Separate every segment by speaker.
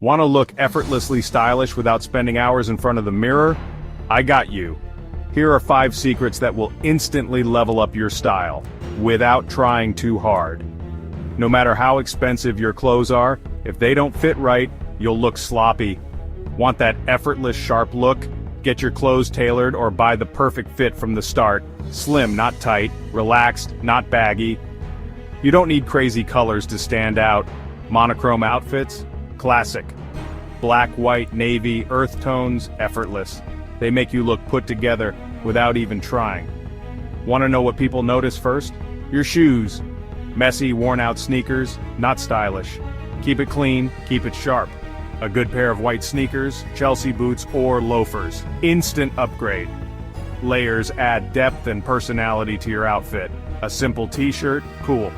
Speaker 1: Want to look effortlessly stylish without spending hours in front of the mirror? I got you. Here are 5 secrets that will instantly level up your style, without trying too hard. No matter how expensive your clothes are, if they don't fit right, you'll look sloppy. Want that effortless sharp look? Get your clothes tailored or buy the perfect fit from the start. Slim, not tight. Relaxed, not baggy. You don't need crazy colors to stand out. Monochrome outfits? Classic. Black, white, navy, earth tones, effortless. They make you look put together without even trying. Want to know what people notice first? Your shoes. Messy, worn-out sneakers, not stylish. Keep it clean, keep it sharp. A good pair of white sneakers, Chelsea boots, or loafers. Instant upgrade. Layers add depth and personality to your outfit. A simple t-shirt, cool.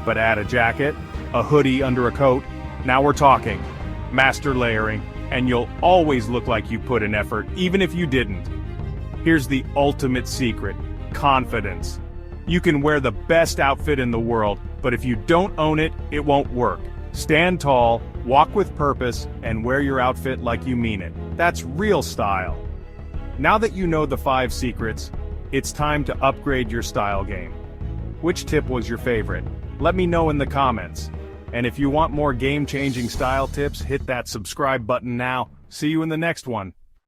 Speaker 1: But add a jacket, a hoodie under a coat, now we're talking. Master layering, and you'll always look like you put in effort, even if you didn't. Here's the ultimate secret: confidence. You can wear the best outfit in the world, but if you don't own it, it won't work. Stand tall, walk with purpose, and wear your outfit like you mean it. That's real style. Now that you know the 5 secrets, it's time to upgrade your style game. Which tip was your favorite? Let me know in the comments. And if you want more game-changing style tips, hit that subscribe button now. See you in the next one.